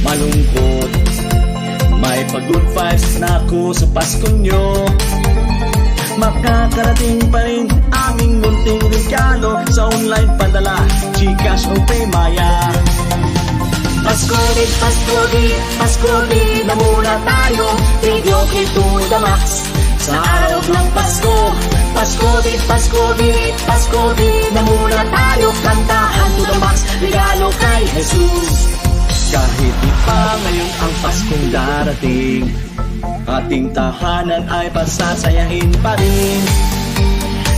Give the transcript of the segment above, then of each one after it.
malungkot. May pag-good vibes na ako sa Pasko nyo. Makakarating pa rin aming munting regalo sa online padala, Gcash o Paymaya. Paskovid, Paskovid, Paskovid na muna tayo. Video to the max sa araw ng Pasko. Paskovid, Paskovid, Paskovid na muna tayo. Kantahan to the max, regalo kay Jesus. Kahit di pa ngayon ang Paskong darating, ating tahanan ay pasasayahin pa rin.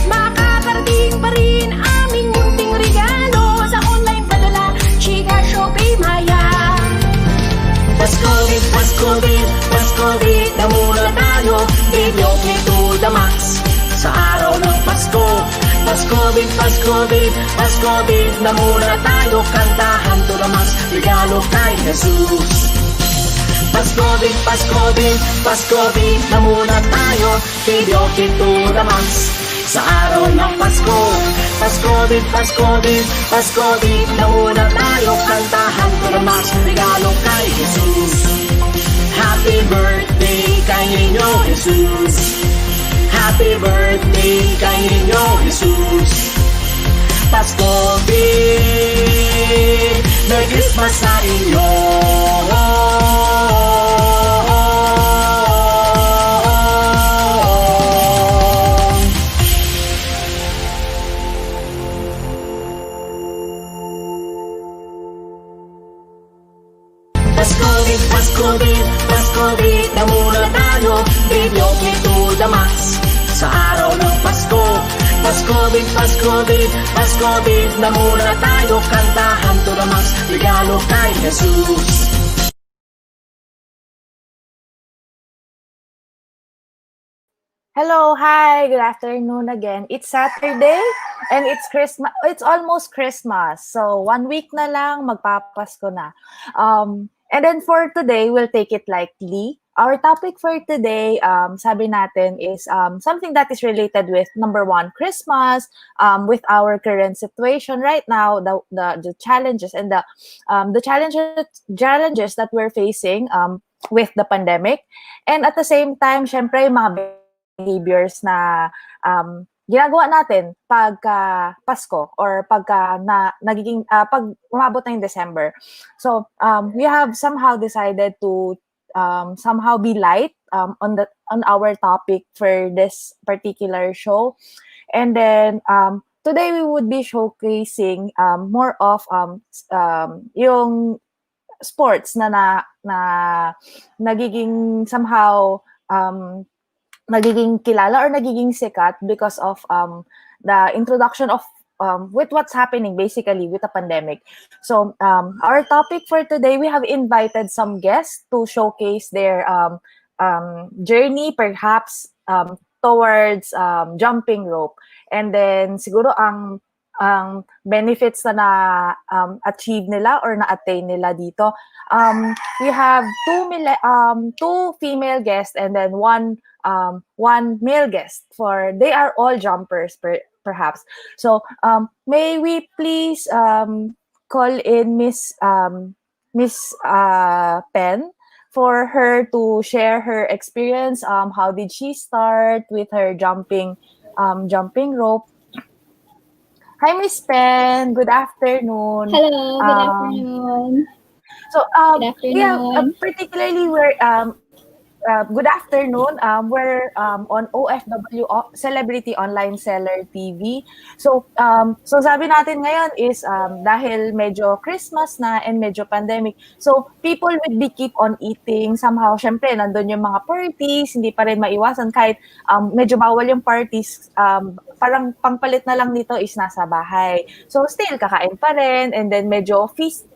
Makakarating pa rin aming munting regalo sa online padala, Gcash o Paymaya. Paskovid, Paskovid, Paskovid na muna tayo. Video to the max sa araw ng Pasko. Paskovid, Paskovid, Paskovid na muna tayo. Kantahan to the max, regalo kay Jesus. Paskovid, Paskovid, Paskovid na muna tayo. Video to the max sa araw ng Pasko. Paskovid, Paskovid, Paskovid na muna tayo. Kantahan to the max, regalo kay Jesus. Happy birthday kay ninyo, Jesus. Happy birthday kay ninyo, Jesus. Paskovid, Merry Christmas sa inyo. Paskovid, Paskovid, Paskovid na muna tayo. Video to the max sa araw ng Pasko. Paskovid, Paskovid, Paskovid na muna tayo. Kantahan to the max, regalo kay Jesus. Hello, hi, good afternoon again. It's Saturday and it's Christmas. It's almost Christmas. So 1 week na lang, magpapasko na. And then for today, we'll take it lightly. Our topic for today, sabi natin, is something that is related with, number one, Christmas, with our current situation right now, the challenges and the challenges that we're facing with the pandemic. And at the same time, syempre, mga behaviors na ginagawa natin pagka Pasko or pagka nagiging pag umabot na yung December. So we have somehow decided to somehow be light on our topic for this particular show. And then today we would be showcasing more of yung sports na nagiging somehow nagiging kilala or nagiging sikat because of the introduction of with what's happening basically with the pandemic. So our topic for today, we have invited some guests to showcase their journey perhaps towards jumping rope. And then siguro ang benefits na achieve nila or na-attain nila dito. We have two female guests and then one male guest. They are all jumpers perhaps. So may we please call in Miss Pen for her to share her experience. How did she start with her jumping rope? Hi, Miss Pen. Good afternoon. Hello. Good afternoon. So Good afternoon. yeah, particularly we're good afternoon. We're on OFW Celebrity Online Seller TV. So sabi natin ngayon is dahil medyo Christmas na and medyo pandemic. So people would be keep on eating somehow. Syempre nandun yung mga parties, hindi pa rin maiwasan kahit medyo bawal yung parties. Parang pangpalit na lang nito is nasa bahay. So still kakain pa rin and then medyo feast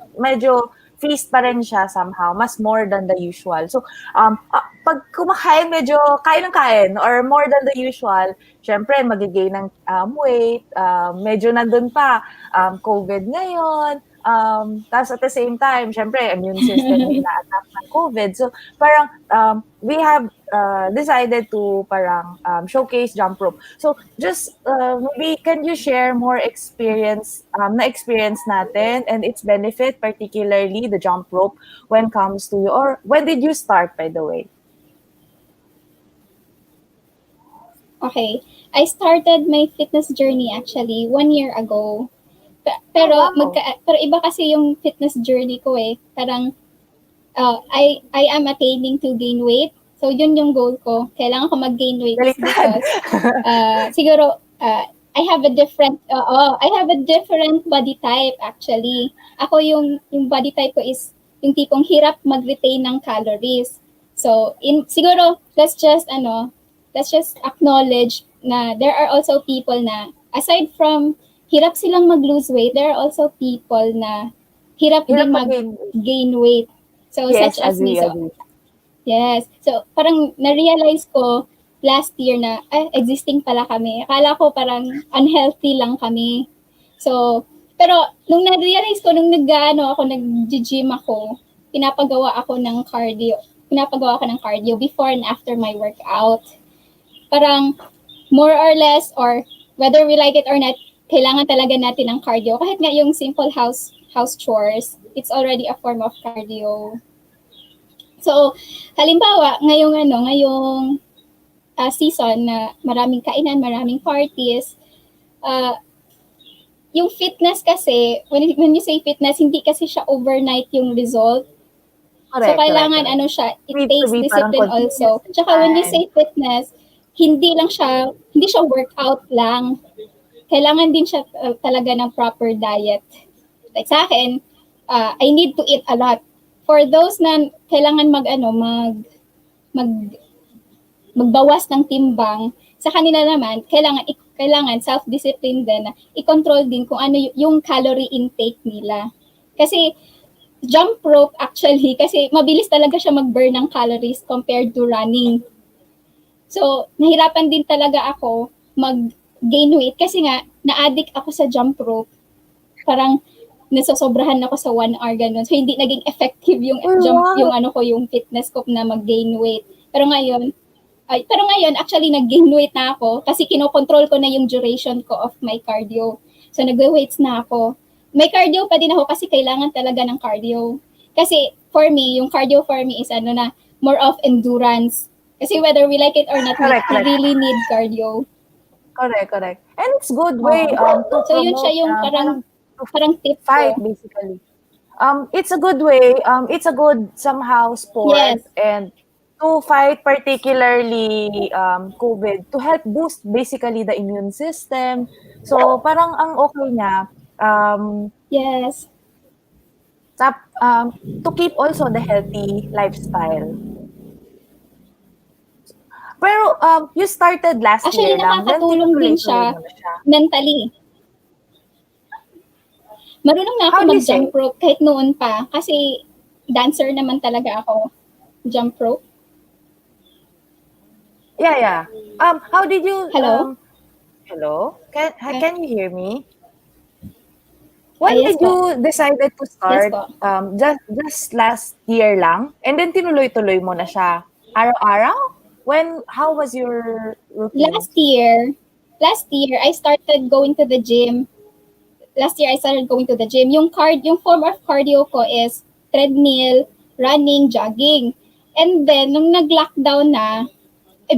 pa rin siya somehow, mas more than the usual. So, pag kumakain, medyo kain ng kain or more than the usual, syempre, magigain ng weight, medyo nandun pa, COVID ngayon, Tapos at the same time, syempre, immune system yung ina-attack ng COVID. So, parang we have decided to parang showcase jump rope. So, just maybe can you share more experience, na-experience natin and its benefit, particularly the jump rope when comes to you? Or when did you start, by the way? Okay. I started my fitness journey actually 1 year ago. Pero wow. pero iba kasi yung fitness journey ko eh. Parang I am attaining to gain weight. So yun yung goal ko. Kailangan ko mag-gain weight Baliktad. because siguro I have a different body type actually. Ako yung body type ko is yung tipong hirap mag-retain ng calories. So siguro let's just acknowledge na there are also people na aside from hirap silang mag-lose weight, there are also people na hirap din mag-gain weight. So, yes, such as me. So, agree. yes. So, parang na-realize ko last year na, existing pala kami. Akala ko parang unhealthy lang kami. So, pero nung na-realize ko, nung nag-gym ako, pinapagawa ako ng cardio before and after my workout. Parang more or less, or whether we like it or not, kailangan talaga natin ng cardio. Kahit nga yung simple house chores, it's already a form of cardio. So, halimbawa, ngayong season na maraming kainan, maraming parties, yung fitness kasi, when you say fitness, hindi kasi siya overnight yung result. Correct, so, kailangan correct. It takes discipline also. Tsaka when you say fitness, hindi siya workout lang. Kailangan din siya talaga ng proper diet. Like sa akin, I need to eat a lot. For those na kailangan magbawas ng timbang, sa kanila naman, kailangan self-discipline din na i-control din kung ano yung calorie intake nila. Kasi jump rope actually, kasi mabilis talaga siya mag-burn ng calories compared to running. So, nahirapan din talaga ako mag-gain weight kasi nga, na-addict ako sa jump rope. Parang, nasosobrahan ako sa 1 hour ganun. So, hindi naging effective yung yung fitness ko na mag-gain weight. Pero ngayon, actually, nag-gain weight na ako kasi kinokontrol ko na yung duration ko of my cardio. So, nag-weights na ako. May cardio pa din ako kasi kailangan talaga ng cardio. Kasi, for me, yung cardio for me is more of endurance. Kasi whether we like it or not, we really need cardio. Correct. And it's good way to promote. So, yun siya yung parang tip fight, ko. Basically. It's a good way. It's a good somehow sport. Yes. And to fight particularly COVID, to help boost basically the immune system. So, parang ang okay niya, yes. To keep also the healthy lifestyle. Pero you started last year lang. Actually, nakakatulong din siya mentally. Marunong na ako mag-jump rope kahit noon pa. Kasi dancer naman talaga ako. Jump rope. Yeah. How did you... Hello? Hello? Can you hear me? When did you decided to start? Just last year lang? And then tinuloy-tuloy mo na siya? Araw-araw? How was your routine? Last year, I started going to the gym. Yung form of cardio ko is treadmill, running, jogging. And then, nung nag-lockdown na,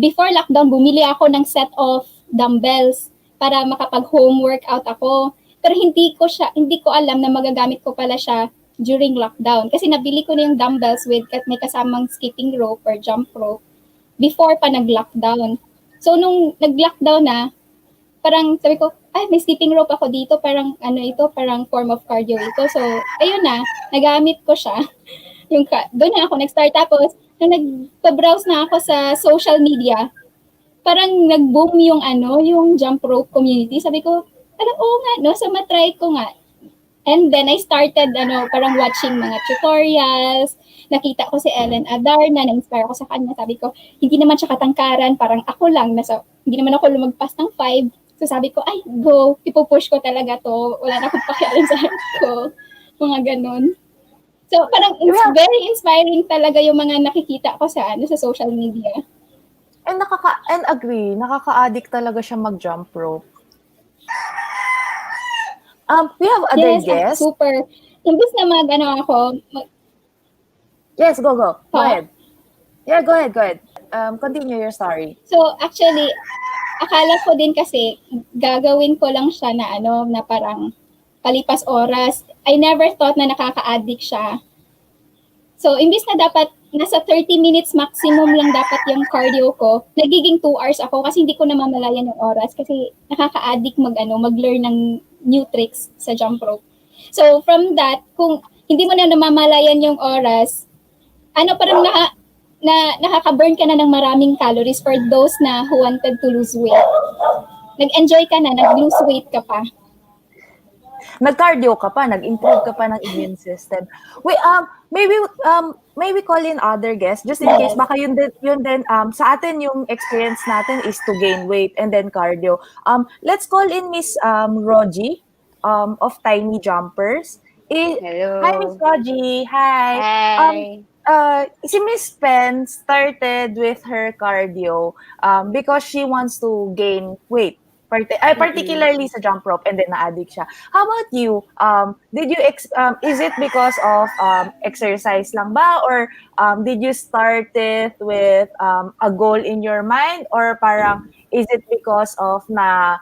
before lockdown, bumili ako ng set of dumbbells para makapag-home workout ako. Pero hindi ko alam na magagamit ko pala siya during lockdown. Kasi nabili ko na yung dumbbells with may kasamang skipping rope or jump rope before pa nag-lockdown. So, nung nag-lockdown na, parang sabi ko, may skipping rope ako dito, parang parang form of cardio ito. So, ayun na, nagamit ko siya. Doon na ako nag-start. Tapos, nung nagpa-browse na ako sa social media, parang nag-boom yung jump rope community. Sabi ko, oo nga, no? So, matry ko nga. And then, I started, parang watching mga tutorials. Nakita ko si Ellen Adarna, na-inspire ko sa kanya. Sabi ko, hindi naman siya katangkaran, parang ako lang. Hindi naman ako lumagpas ng 5. So sabi ko, go, ipupush ko talaga to. Wala na akong pakialam sa health ko. mga ganun. So, parang Yeah. very inspiring talaga yung mga nakikita ko sa social media. And agree, nakaka-addict talaga siya mag-jump rope. We have other Yes, guests. super. Imbis na Yes, go. Go ha? ahead. Yeah, go ahead. Continue your story. So, actually, akala ko din kasi gagawin ko lang siya na parang palipas oras. I never thought na nakaka-addict siya. So, imbis na dapat nasa 30 minutes maximum lang dapat yung cardio ko, nagiging 2 hours ako kasi hindi ko namamalayan yung oras kasi nakaka-addict mag-learn ng new tricks sa jump rope. So, from that, kung hindi mo na namamalayan yung oras, parang nakaka-burn ka na ng maraming calories for those na who wanted to lose weight. Nag-enjoy ka na, nag-lose weight ka pa. Nag-cardio ka pa, nag-improve ka pa ng immune system. Maybe call in other guests just in case baka yun din sa atin yung experience natin is to gain weight and then cardio. Let's call in Miss Rogie of Tiny Jumpers. Hello. Hi Miss Rogie. Hi. Si Miss Pen started with her cardio because she wants to gain weight. Particularly sa jump rope and then na-addict siya. How about you? Is it because of exercise lang ba or did you start it with a goal in your mind or parang is it because of na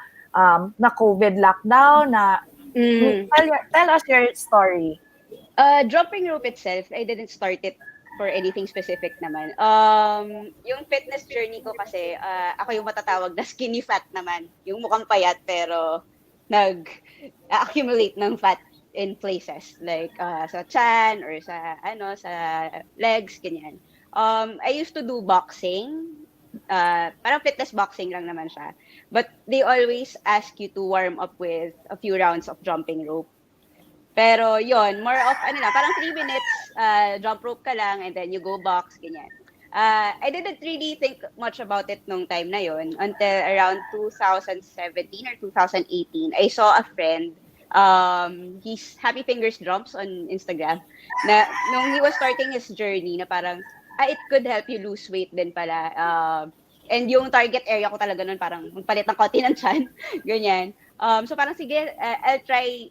COVID lockdown tell us your story. Dropping rope itself, I didn't start it for anything specific naman. Yung fitness journey ko kasi, ako yung matatawag na skinny fat naman. Yung mukhang payat pero nag-accumulate ng fat in places. Like sa chan or sa legs, ganyan. I used to do boxing. Parang fitness boxing lang naman siya. But they always ask you to warm up with a few rounds of jumping rope. Pero yon more of parang 3 minutes, jump rope ka lang and then you go box, ganyan. I didn't really think much about it nung time na yon until around 2017 or 2018. I saw a friend, he's Happy Fingers Jumps on Instagram, na nung he was starting his journey na parang, it could help you lose weight din pala. And yung target area ko talaga nun parang magpalit ng konti ng tiyan, ganyan. So parang sige, I'll try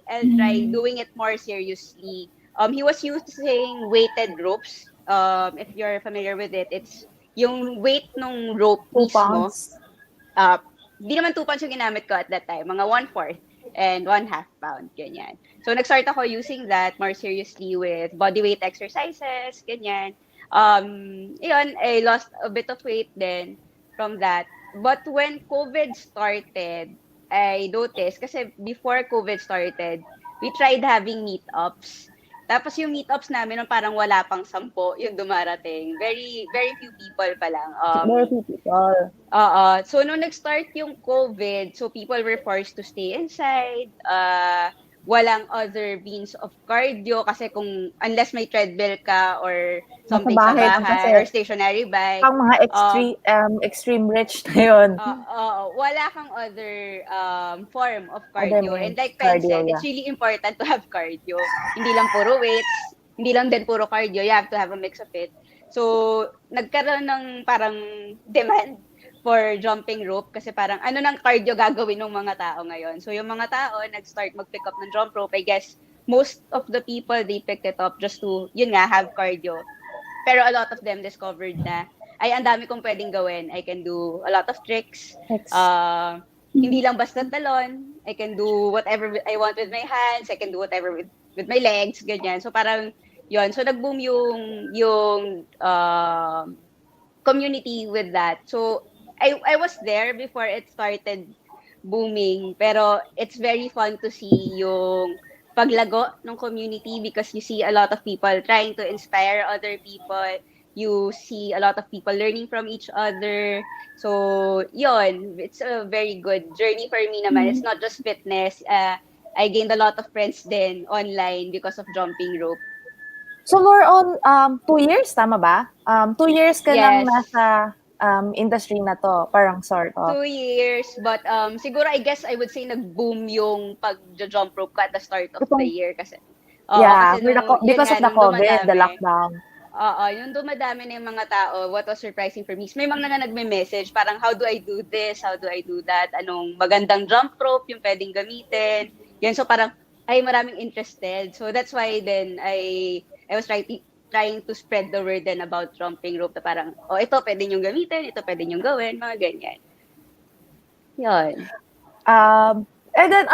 doing it more seriously. He was using weighted ropes. If you're familiar with it, it's yung weight ng rope 2 mismo. pounds. Di naman 2 pounds yung ginamit ko at that time, mga 1/4 and 1/2 pound, ganyan. So nag-start ako using that more seriously with bodyweight exercises, ganyan. Yun, I lost a bit of weight then from that. But when COVID started, I noticed, kasi before COVID started, we tried having meetups. Tapos yung meetups namin, parang wala pang 10 yung dumarating. Very, very few people pa lang. Very few people. So, nung nag-start yung COVID, so people were forced to stay inside. Walang other means of cardio kasi kung unless may treadmill ka or something sa bahay or stationary bike. Ang mga extreme rich na yun. Wala kang other form of cardio. And like Pen said, it's really important to have cardio. Hindi lang puro weights, hindi lang din puro cardio. You have to have a mix of it. So, nagkaroon ng parang demand for jumping rope kasi parang ano nang cardio gagawin ng mga tao ngayon. So, yung mga tao nag-start mag-pick up ng jump rope. I guess most of the people, they picked it up just to, have cardio. Pero a lot of them discovered na, ang dami kong pwedeng gawin. I can do a lot of tricks. Hindi lang basta talon. I can do whatever I want with my hands. I can do whatever with my legs, ganyan. So parang, yun. So nag-boom yung community with that. So I was there before it started booming. Pero it's very fun to see yung paglago ng community because you see a lot of people trying to inspire other people. You see a lot of people learning from each other. So, yun, it's a very good journey for me naman. It's not just fitness. I gained a lot of friends then online because of jumping rope. So, more on 2 years, tama ba? 2 years ka lang nasa industry na to, parang sort of. 2 years, but siguro I guess I would say nag-boom yung pag-jump rope ka at the start of the year kasi Oo, Yeah, kasi nung, yun because nga, of the nung COVID, the dumadami, lockdown. oo, yung dumadami na yung mga tao, what was surprising for me is may mga na nagme-message, parang how do I do this? How do I do that? Anong magandang jump rope yung pwedeng gamitin? Yan, so parang, ay, maraming interested. So that's why then I was trying to spread the word then about jumping rope na parang, oh, ito pwede niyong gamitin, ito pwede niyong gawin, mga ganyan. Yun. And then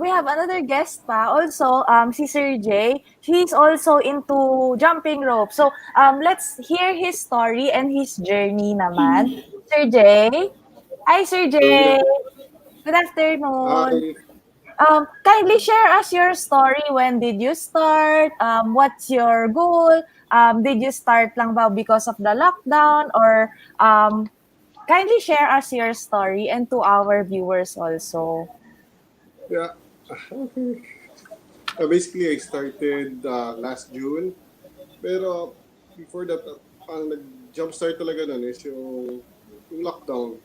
we have another guest pa, also, si Sir J. He's also into jumping rope. So, let's hear his story and his journey naman. Sir J. Hi, Sir J. So, good Good afternoon. Hi. Kindly share us your story. When did you start? What's your goal? Did you start lang ba because of the lockdown, or kindly share us your story and to our viewers also. Yeah. Okay. Basically, I started last June. Pero before that, ang nag-jump start talaga nun is yung lockdown.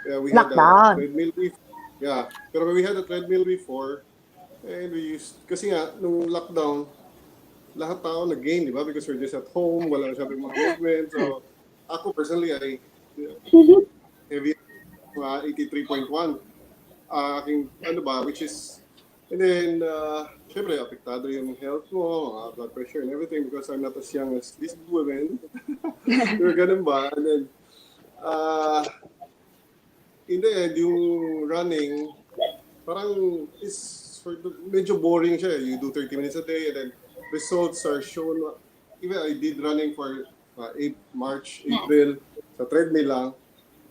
Yeah, we had a Lockdown. treadmill before. Yeah. Pero we had a treadmill before. And we used, kasi nga, nung lockdown, lahat tao nag-gain, di ba? Because we're just at home, wala masyadong mga movement. So, ako personally, I heavy 83.1. Aking ano ba, which is, and then, syempre, apektado yung health mo, mga blood pressure and everything because I'm not as young as these women. Pero ganun ba? And then, in the end, yung running, parang medyo boring siya. You do 30 minutes a day and then results are shown. Even I did running for March, April, sa treadmill lang.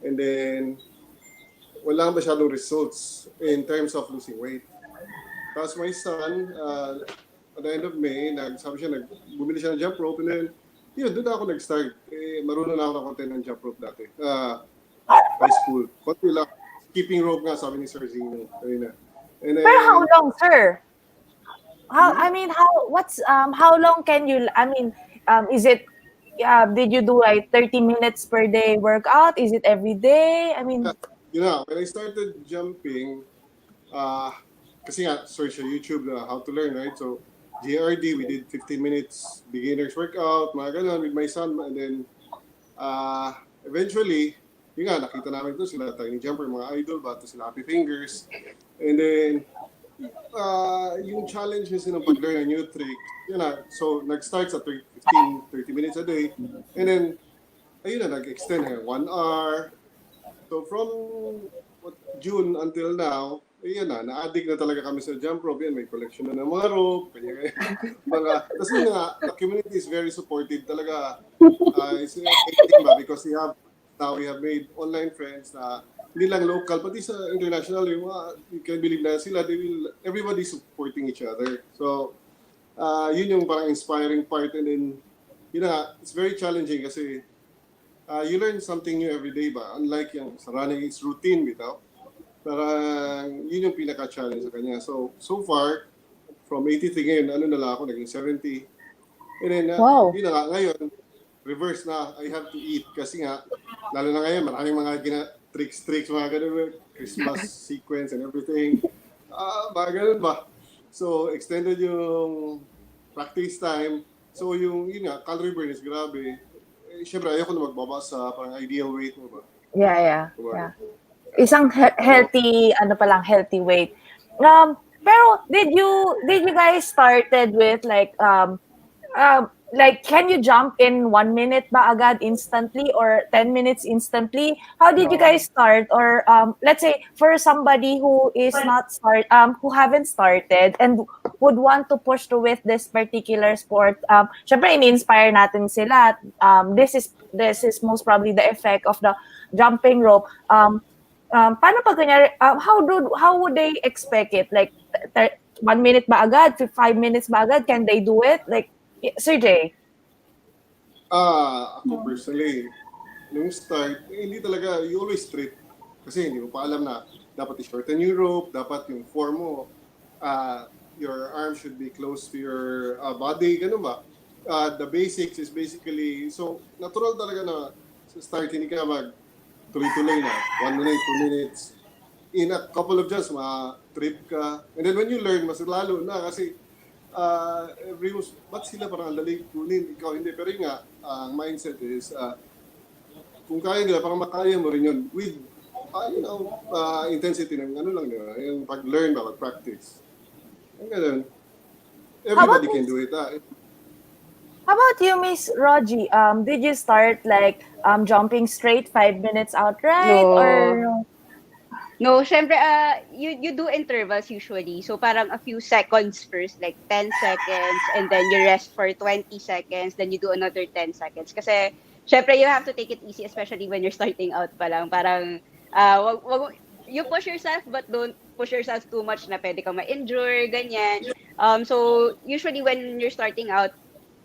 And then, walang masyadong results in terms of losing weight. Tapos my son, at the end of May, bumili siya ng jump rope and then, yun, doon ako nag-start. Marunong na ako ng konti ng jump rope dati. High school. Konti lang. Skipping rope nga, sabi ni Sir Zing. And then, Pero how long, sir? How long can you, is it, did you do like 30 minutes per day workout? Is it every day? When I started jumping, kasi nga, search sa YouTube na how to learn, right? So, GRD, we did 15 minutes beginner's workout, mga ganun, with my son. And then, eventually, yun nga, nakita namin ito, sila tiny jumper, mga idol, bato sila happy fingers. And then, yung challenge kasi ng pag-learn ng new trick, yun na, so, nag-start sa 30 minutes a day. And then, ayun na, nag-extend 1 hour. So, from June until now, ayun na-addict na talaga kami sa jump rope. Yan, may collection na ng mga rope. Tapos yun nga, the community is very supportive talaga. It's amazing ba? Because we have made online friends na hindi lang local, pati sa international, you can believe na everybody supporting each other. So, yun yung parang inspiring part. And then, it's very challenging kasi you learn something new every day ba? Unlike yung sa running, it's routine bitaw. Parang yun yung pinaka-challenge sa kanya. So far, from 83 ngayon, na lang ako, naging 70. And then, wow. Yun na nga, ngayon, reverse na, I have to eat. Kasi nga, lalo na ngayon, maraming mga tricks, mga ganun, Christmas sequence and everything. Mga ganun ba? So, extended yung practice time. So, yun nga, calorie burn is grabe. Siyempre, ayoko na magbaba sa parang ideal weight mo ba? Yeah. Isang healthy, healthy weight. Pero did you guys started with like can you jump in 1 minute ba agad instantly or 10 minutes instantly? How did you guys start? Or let's say for somebody who is who haven't started and would want to push through with this particular sport, syempre in-inspire natin sila. This is most probably the effect of the jumping rope. Paano pag kunyari, how would they expect it? Like 1 minute ba agad? 5 minutes ba agad? Can they do it? Like, Sir Jay? Ako personally, nung start, hindi talaga, you always trip. Kasi hindi mo pa alam na dapat i-shorten yung rope, dapat yung form mo, your arm should be close to your body, ganun ba? The basics is basically, so natural talaga na sa start, hindi ka tuloy-tuloy na, 1 minute, 2 minutes. In a couple of jumps, ma-trip ka. And then when you learn, mas lalo na kasi everyone's, ba't sila parang ang dali kunin, ikaw hindi. Pero yun nga, ang mindset is, kung kaya nila, parang makaya mo rin yun with, intensity ng ano lang, di ba? Yung pag-learn ba, pag-practice. Ang ganun. Everybody can do it. How about you, Miss Rogie? Did you start like jumping straight 5 minutes outright or No. No, syempre, you do intervals usually. So, parang a few seconds first, like 10 seconds, and then you rest for 20 seconds, then you do another 10 seconds. Kasi, syempre, you have to take it easy, especially when you're starting out pa lang. Parang, you push yourself, but don't push yourself too much na pwede kang ma-injure, ganyan. So, usually when you're starting out,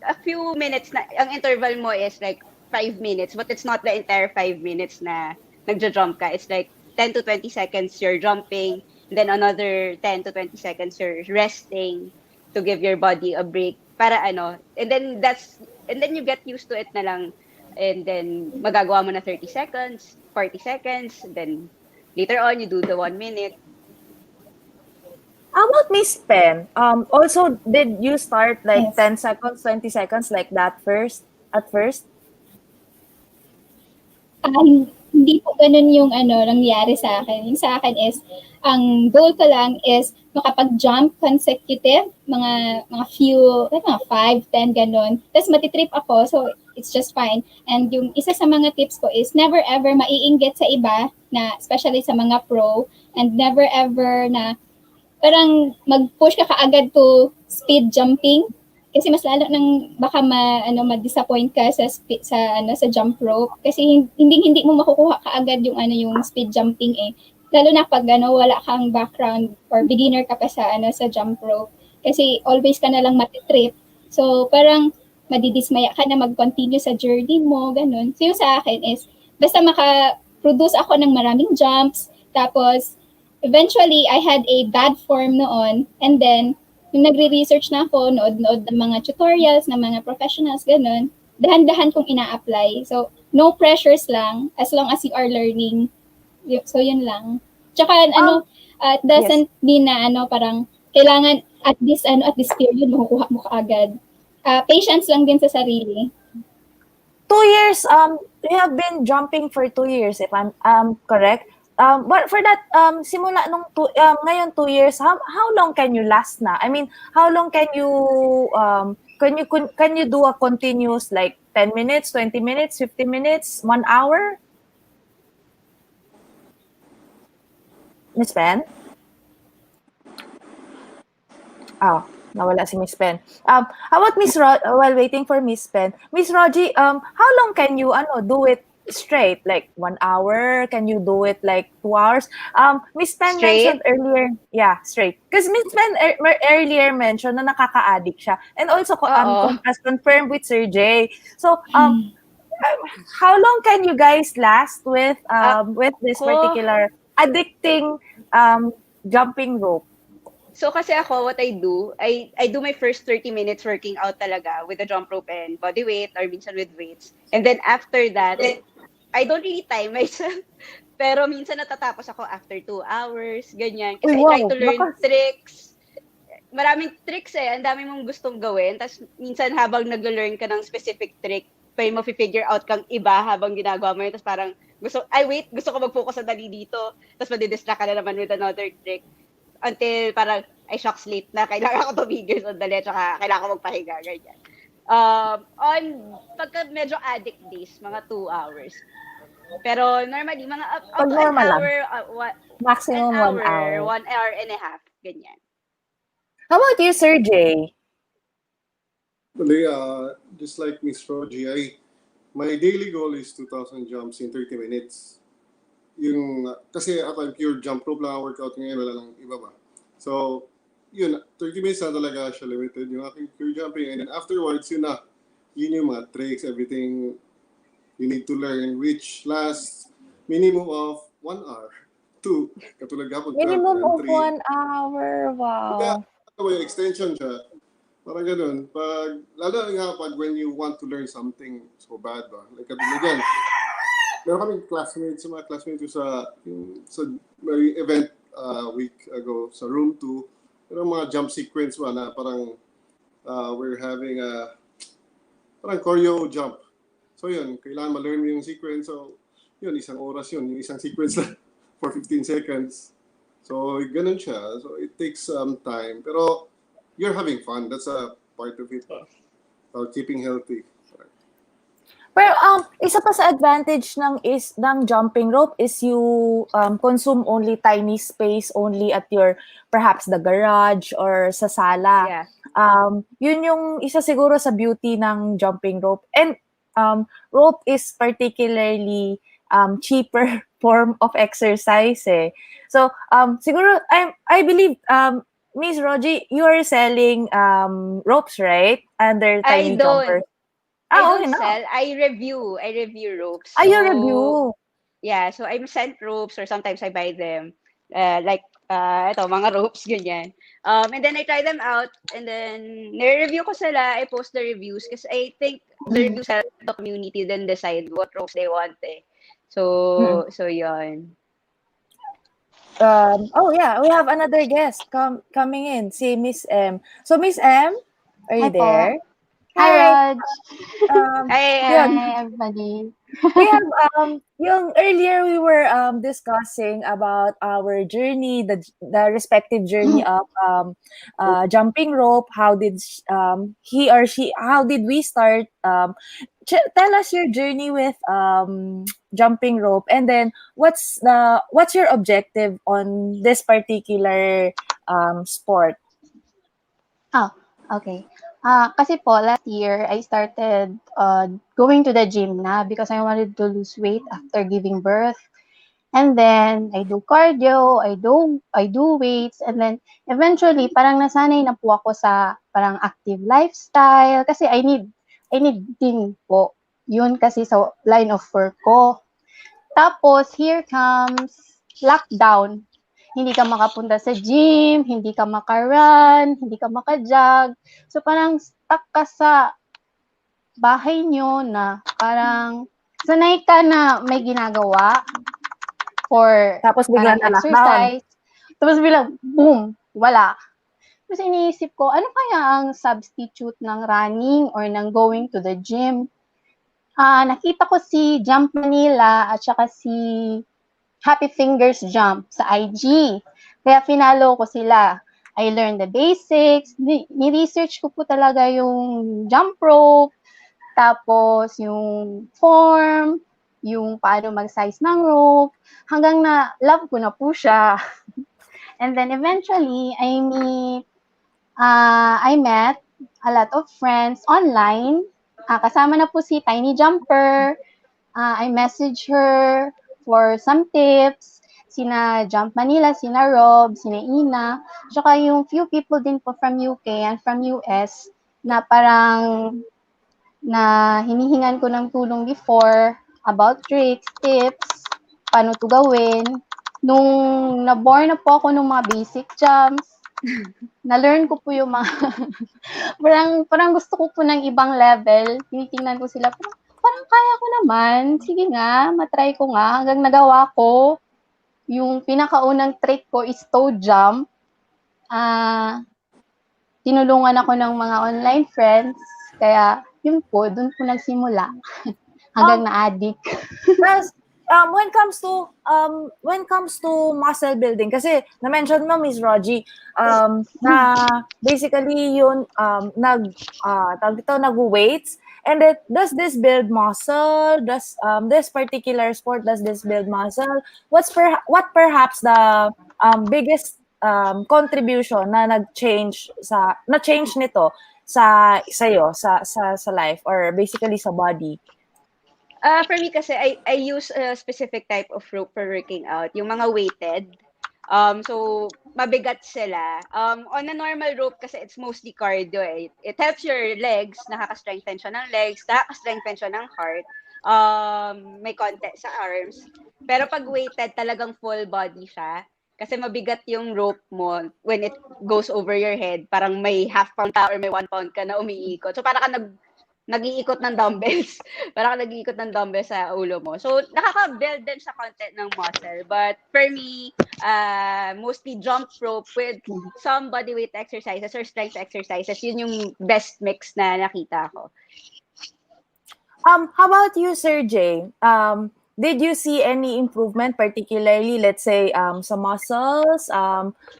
a few minutes na, ang interval mo is like 5 minutes, but it's not the entire 5 minutes na nagja-jump ka. It's like 10 to 20 seconds you're jumping, then another 10 to 20 seconds you're resting to give your body a break para ano, and then you get used to it na lang, and then magagawa mo na 30 seconds, 40 seconds, then later on you do the 1 minute. how about Miss Pen? Also, did you start like Yes. 10 seconds, 20 seconds like that at first? Hindi po ganun yung nangyari sa akin. Yung sa akin is, ang goal ko lang is makapag-jump consecutive, mga few, like mga 5, 10, ganun. Tapos matitrip ako, so it's just fine. And yung isa sa mga tips ko is never ever maiinggit sa iba, na especially sa mga pro, and never ever na parang mag-push ka kaagad to speed jumping. Kasi mas lalo nang baka ma-disappoint ka sa jump rope kasi hindi mo makukuha kaagad yung speed jumping eh. Lalo na pag wala kang background or beginner ka pa sa jump rope kasi always ka na lang matitrip. So parang madidismaya ka na mag-continue sa journey mo, ganun. So yung sa akin is basta maka-produce ako ng maraming jumps, tapos eventually I had a bad form noon, and then nung nagre-research na ako, nood ng mga tutorials ng mga professionals, ganun, dahan-dahan kong ina-apply. So, no pressures lang as long as you are learning. So, yun lang. Tsaka, it doesn't mean na, parang, kailangan at this period, makukuha mo kaagad. Patience lang din sa sarili. 2 years, you have been jumping for 2 years, if I'm correct. But for that, simula nung ngayon 2 years, how long can you last na? I mean, how long can you do a continuous like 10 minutes, 20 minutes, 50 minutes, 1 hour? Miss Pen? Oh, nawala si Miss Pen. How about while waiting for Miss Pen, Miss Rogie, how long can you do it straight, like 1 hour? Can you do it like 2 hours? Miss Pen mentioned earlier, straight. Because Miss Pen earlier mentioned na nakaka-addict siya. And also, as confirmed with Sir Jay. So, how long can you guys last with this particular addicting jumping rope? So kasi ako, what I do my first 30 minutes working out talaga with the jump rope and body weight or minsan with weights. And then after that, I don't really time myself. Pero minsan natatapos ako after 2 hours, ganyan. Kasi I try to learn tricks. Maraming tricks eh. Ang dami mong gustong gawin. Tapos minsan habang nag-learn ka ng specific trick, may ma-figure out kang iba habang ginagawa mo yun. Tapos parang, gusto ko mag-focus sa dali dito. Tapos madidistract ka na naman with another trick. Until parang, ay shocks, late na. Kailangan ko tumigil sa dali. Tsaka kailangan ko magpahinga. Ganyan. Pagka medyo addict days, mga 2 hours. Pero normally, mga up to an hour, maximum 1 hour. 1 hour and a half, ganyan. How about you, Sir Jay? Well, just like Miss Rogie, my daily goal is 2,000 jumps in 30 minutes. Kasi ako, pure jump rope lang workout ngayon, wala lang iba ba. So, 30 minutes na talaga siya limited, yung aking pure jumping. And then afterwards, yun yung mga tricks, everything you need to learn, which lasts minimum of 1 hour. 2, katulad kapag minimum of 1 hour, wow. Yung extension siya. Parang ganun. Lalo nga when you want to learn something so bad ba? Like katulad yan. Meron kaming mga classmates ko sa may event week ago sa room 2. Pero mga jump sequence ba na parang we're having a parang choreo jump. So yun, kailangan ma-learn mo yung sequence. So yun, isang oras yun. Yung isang sequence lang for 15 seconds. So ganun siya. So it takes time. Pero you're having fun. That's a part of it. Keeping healthy. Pero isa pa sa advantage ng jumping rope is you consume only tiny space only at your perhaps the garage or sa sala. Yeah. Yun yung isa siguro sa beauty ng jumping rope. And rope is particularly cheaper form of exercise eh. So siguro I believe Miss Rogie, you are selling ropes, right? Under I tiny don't. jumpers. I Okay don't na. sell. I review ropes. You So, review. yeah, so I'm sent ropes or sometimes I buy them. Like ito mga ropes ganyan. And then I try them out and then nire-review ko sila, I post the reviews kasi I think the reviews help the community then decide what ropes they want eh. Mm. So yun. Oh yeah, we have another guest coming in, si Miss M. So Miss M, are you Hi po. there? Hi, Hi. Raj. Ay, Yun. Hi, everybody. We have yung earlier we were discussing about our journey, the respective journey of jumping rope. How did he or she? How did we start? Tell us your journey with jumping rope, and then what's your objective on this particular sport? Oh, okay. Kasi po, last year, I started going to the gym na because I wanted to lose weight after giving birth. And then, I do cardio, I do weights, and then, eventually, parang nasanay na po ako sa parang active lifestyle kasi I need din po. Yun kasi sa line of work ko. Tapos, here comes lockdown. Hindi ka makapunta sa gym, hindi ka makarun, hindi ka makajog. So, parang stuck ka sa bahay nyo na parang sanay ka na may ginagawa for Tapos bigla parang na lockdown. exercise. Tapos bilang, boom, wala. Tapos iniisip ko, ano kaya ang substitute ng running or ng going to the gym? Nakita ko si Jump Manila at saka si Happy Fingers Jump sa IG. Kaya finalo ko sila. I learned the basics. Ni-research ko po talaga yung jump rope, tapos yung form, yung paano mag-size ng rope, hanggang na love ko na po siya. And then eventually, I met a lot of friends online. Kasama na po si Tiny Jumper. I messaged her for some tips. Sina Jump Manila, sina Rob, sina Ina. Tsaka yung few people din po from UK and from US na parang na hinihingan ko ng tulong before about tricks, tips, paano to gawin. Nung na-bore na po ako ng mga basic jumps, na-learn ko po yung mga parang gusto ko po ng ibang level. Tinitingnan ko sila, parang kaya ko naman. Sige nga, matry ko nga. Hanggang nagawa ko. Yung pinakaunang trick ko is toe jump. Tinulungan ako ng mga online friends. Kaya, yun po, dun po nagsimula. Hanggang na-addict. Plus, when comes to muscle building, kasi na-mention mo, Miss Rogie, na basically yun, nag-weights, and then, does this build muscle? Does this particular sport, does this build muscle? What perhaps the biggest contribution na nag-change nito sa life or basically sa body? For me kasi, I use a specific type of rope for working out. Yung mga weighted. So, mabigat sila. On a normal rope kasi it's mostly cardio eh. It helps your legs. Nakaka-strengthen siya ng legs. Nakaka-strengthen siya ng heart. May konti sa arms. Pero pag weighted, talagang full body siya. Kasi mabigat yung rope mo when it goes over your head. Parang may half pound ka or may 1 pound ka na umiikot. So, parang ka nag-iikot ng dumbbells. Parang nag-iikot ng dumbbells sa ulo mo. So, nakaka-build din sa content ng muscle. But for me, mostly jump rope with some bodyweight exercises or strength exercises. Yun yung best mix na nakita ko. How about you, Sir Jay? Did you see any improvement, particularly, let's say, sa muscles,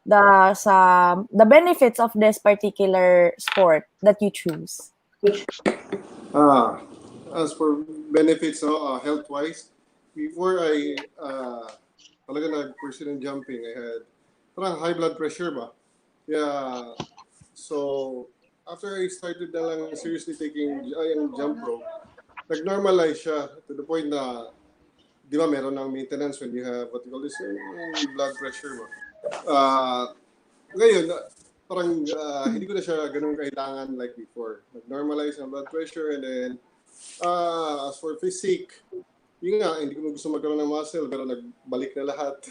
the benefits of this particular sport that you choose? As for benefits, health-wise, before I talaga nag-pursue ng jumping, I had parang high blood pressure ba? Yeah. So, after I started na lang seriously taking yung jump rope, nag-normalize siya to the point na, di ba, meron ng maintenance when you have what you call this, yung blood pressure ba? Ngayon, parang hindi ko na siya ganun kailangan like before. Nag-normalize ang blood pressure, and then as for physique, yun nga, hindi ko gusto magkaroon ng muscle pero nagbalik na lahat.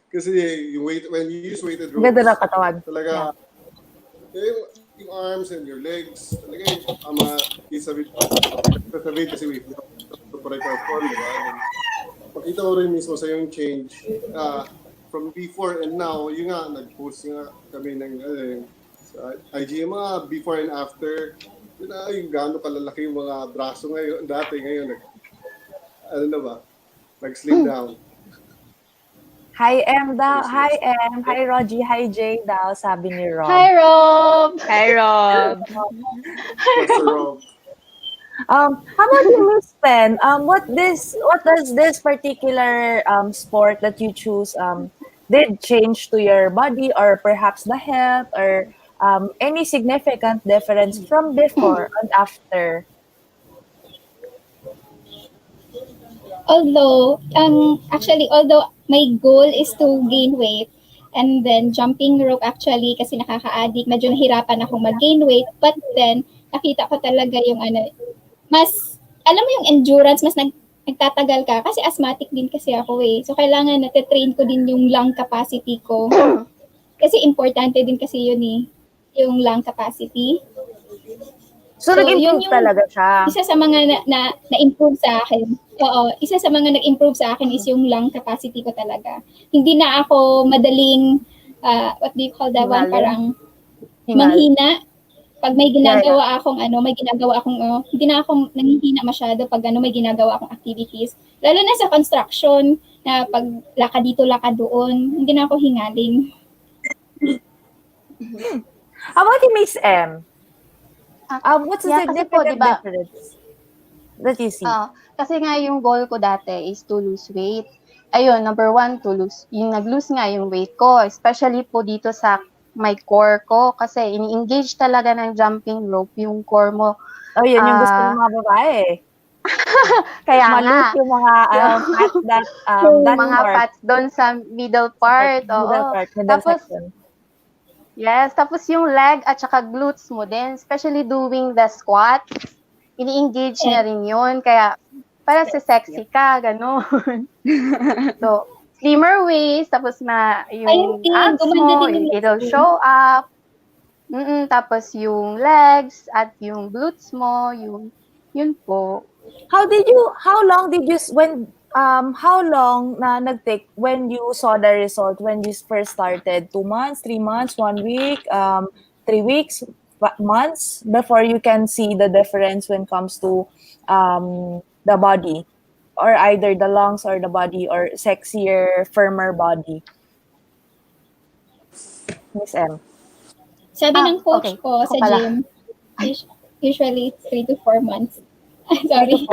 Kasi yung weight, when you use weighted ropes, Ganda ng katawan. talaga, yung arms and your legs, talaga yung isabit kasi we correct our form, diba? And pakita ko rin mismo sa yung change from before and now. Yung nga, nag-post nga kami ng sa IG, yung mga before and after. Yun na, yung gaano kalalaki yung mga braso ngayon, dati ngayon, ano na ba, nag-slim down. Hi, M daw. Hi, M. Hi, Rogie. Hi, Jay daw, sabi ni Rob. Hi, Rob! Hi, Rob! Master Rob. How about you, Miss Pen? What does this particular sport that you choose did change to your body, or perhaps the health, or any significant difference from before and after? Although my goal is to gain weight, and then jumping rope actually kasi nakaka-addict, medyo nahirapan akong mag-gain weight, but then nakita ko talaga yung mas, alam mo yung endurance, mas nagtatagal ka kasi asthmatic din kasi ako eh. So kailangan nate-train ko din yung lung capacity ko. Kasi importante din kasi yun eh, yung lung capacity. So nag-improve yun yung talaga siya. Isa sa mga na-improve sa akin. Oo, isa sa mga nag-improve sa akin is yung lung capacity ko talaga. Hindi na ako madaling, what do you call that one? Parang manghina. Pag may ginagawa akong hindi na ako nanghihina masyado pag may ginagawa akong activities. Lalo na sa construction, na pag lakad dito, lakad doon, hindi na ako hingaling. How about you, Miss M? What's the significant diba, difference that you see? Kasi nga yung goal ko dati is to lose weight. Ayun, number one, nag-lose nga yung weight ko, especially po dito sa my core ko, kasi ini-engage talaga ng jumping rope yung core mo. Oh, yun yung gusto ng mga babae. Kaya Malut nga. yung mga fats that mga fats doon sa middle part. Middle section. Yes, tapos yung leg at saka glutes mo din, especially doing the squat, ini-engage niya rin yun. Kaya, para sa sexy ka, gano'n. So, slimmer waist, tapos yung abs mo, it'll show up. Tapos yung legs at yung glutes mo, yun po. How long na nag-take when you saw the result, when you first started? 2 months, 3 months, 1 week, 3 weeks, months before you can see the difference when it comes to the body, or either the lungs or the body, or sexier, firmer body? Miss M. Sabi ng coach okay. ko sa gym, usually 3 to 4 months. Sorry.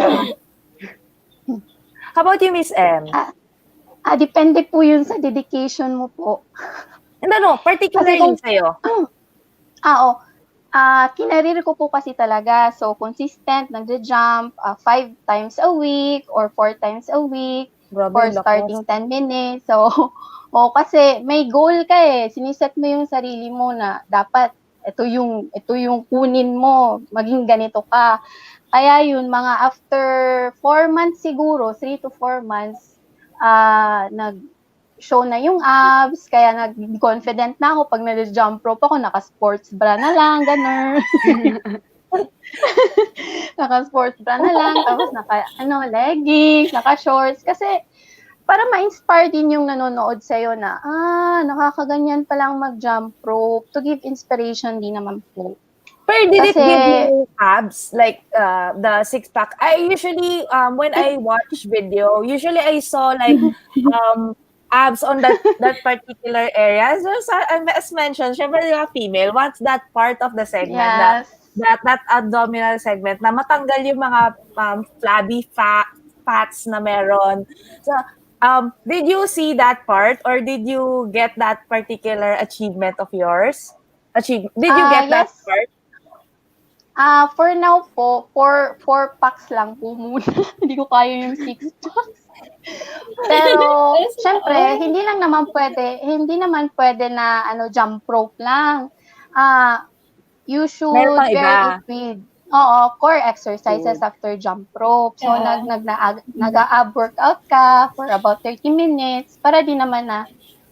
How about you, Miss M? Depende po yun sa dedication mo po. Particularly sa'yo. Kinarir ko po kasi talaga. So, consistent, nagja-jump 5 times a week or 4 times a week for starting 10 minutes. So, kasi may goal ka eh. Siniset mo yung sarili mo na dapat ito yung kunin mo, maging ganito ka. Kaya yun, mga after 4 months siguro, 3 to 4 months, nag-show na yung abs, kaya nag-confident na ako pag nag-jump rope ako, naka-sports bra na lang, gano'n. Naka-sports bra na lang, tapos leggings, naka-shorts. Kasi, para ma-inspire din yung nanonood sa'yo na, nakakaganyan palang mag-jump rope. To give inspiration din naman po. Pero did it Kasi, give you abs, like the six-pack? I usually, when I watch video, usually I saw like abs on that particular area. So, as mentioned, syempre yung female wants that part of the segment, yes. that abdominal segment, na matanggal yung mga flabby fats na meron. So, did you see that part, or did you get that particular achievement of yours? Did you get that Yes. part? For now po, 4 packs lang po muna. Hindi ko kaya yung 6 packs. Pero, syempre, hindi naman pwede na jump rope lang. You should Meron pang pair iba. it with core exercises after jump rope. So, nag-ab workout ka for about 30 minutes para din naman na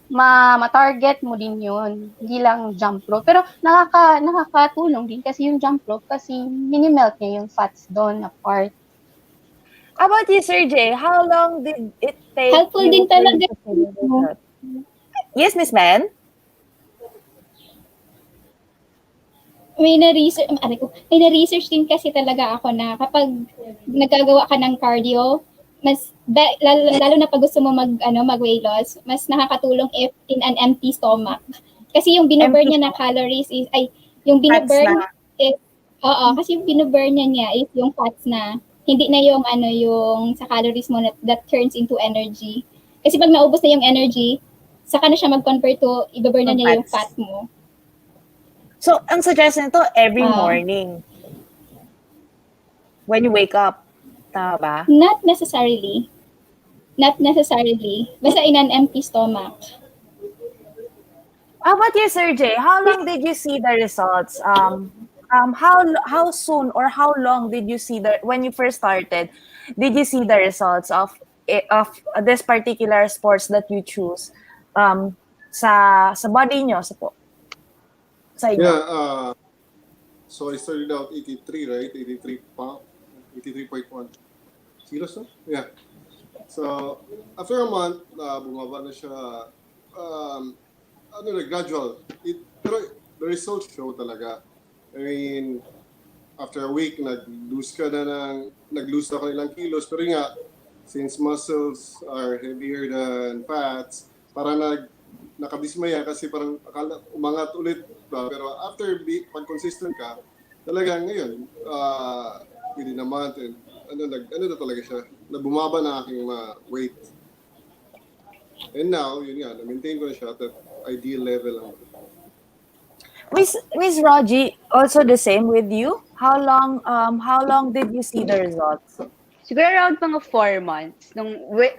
ma-target mo din yun. Hindi lang jump rope. Pero nakakatulong din kasi yung jump rope kasi mini-melt niya yung fats doon na part. How about you, Sir Jay? How long did it take Helpful you din talaga. to see the result? Yes, Miss Ben? May na-research din kasi talaga ako na kapag nagagawa ka ng cardio, lalo na pag gusto mo mag-weight loss, mas nakakatulong if in an empty stomach. Kasi yung binoburn niya na calories is, yung binoburn is, kasi yung binoburn niya is yung fats na, hindi na yung yung sa calories mo that turns into energy. Kasi pag naubos na yung energy, saka na siya mag-convert to, ibaburn na niya yung fat mo. So, ang suggestion nito, every morning. When you wake up. Tama ba? Not necessarily. Basta in an empty stomach. How about you, Sir Jay? How long did you see the results? How soon or how long did you see when you first started, did you see the results of this particular sports that you choose sa body nyo? Sa inyo? Yeah, so I started out 83, right? 83.1 kilos, no? Yeah. So, after a month, bumaba na siya, gradual. Pero the results show talaga. I mean, after a week, nag-lose ako ilang kilos. Pero nga, since muscles are heavier than fats, parang nakabismaya kasi parang akala umangat ulit ba? Pero after pag consistent ka, talagang ngayon, within a month, and na talaga siya, bumaba na aking weight. And now, yun nga, na-maintain ko na siya at that ideal level lang. Miss Rogie, also the same with you? How long did you see the results? Siguro around mga 4 months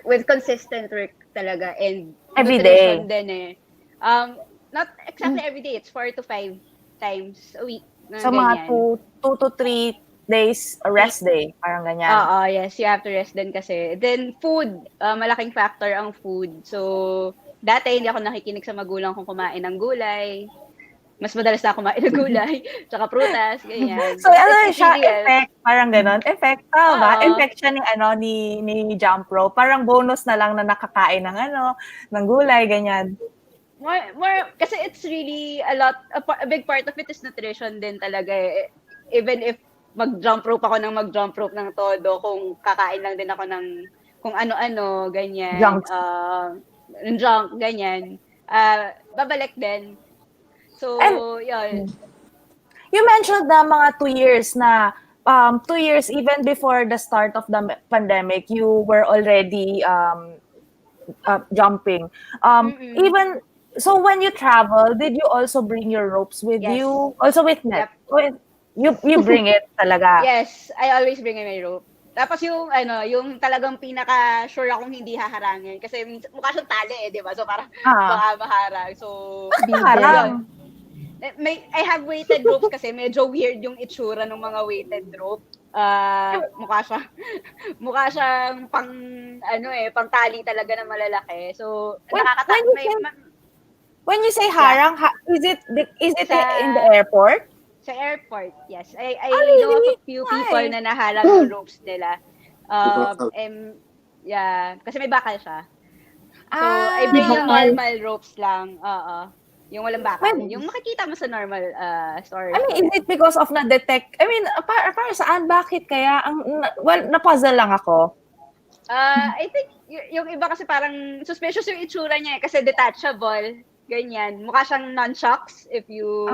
with consistent work talaga and every nutrition day. Din eh. Not exactly every day, it's 4 to 5 times a week. So mga 2 to 3 days rest day, parang ganyan. Yes, you have to rest din kasi. Then food, malaking factor ang food. So dati hindi ako nakikinig sa magulang kong kumain ng gulay. Mas madalas na kumain ng gulay, tsaka prutas, ganyan. So siya, effect, parang ganon. Effect, ba? Effect siya ni jump rope. Parang bonus na lang na nakakain ng gulay, ganyan. More, kasi it's really a big part of it is nutrition din talaga eh. Even if mag-jump rope ng todo, kung kakain lang din ako ng kung ano-ano, ganyan. Junk, ganyan. Babalik din. So, yun. You mentioned na mga 2 years na 2 years even before the start of the pandemic, you were already jumping. Even so, when you travel, did you also bring your ropes with you? Also with net? Yep. You bring it talaga? Yes, I always bring my rope. Tapos yung talagang pinaka-sure akong hindi haharangin. Kasi mukha siyang tali eh, di ba? So parang baka maharang. So, harang. I have weighted ropes kasi medyo weird yung itsura ng mga weighted rope. Mukha siyang pang tali talaga na malalaki. So, when you say harang, is it in the airport? Sa Sa airport, yes. I know of really? a few people Why? na naharang yung ropes nila. Bakal. Yeah, kasi may bakal siya. So, I Ah, May bring yung bakal. normal ropes lang. Oo. Yung walang bakal. may, Yung makikita mo sa normal I stores, mean, is ganyan. it because of na-detect? I mean, para saan? Bakit kaya? Well, na-puzzle lang ako. I think yung iba kasi parang suspicious yung itsura niya kasi detachable. Ganyan. Mukha siyang nunchucks Ah, if you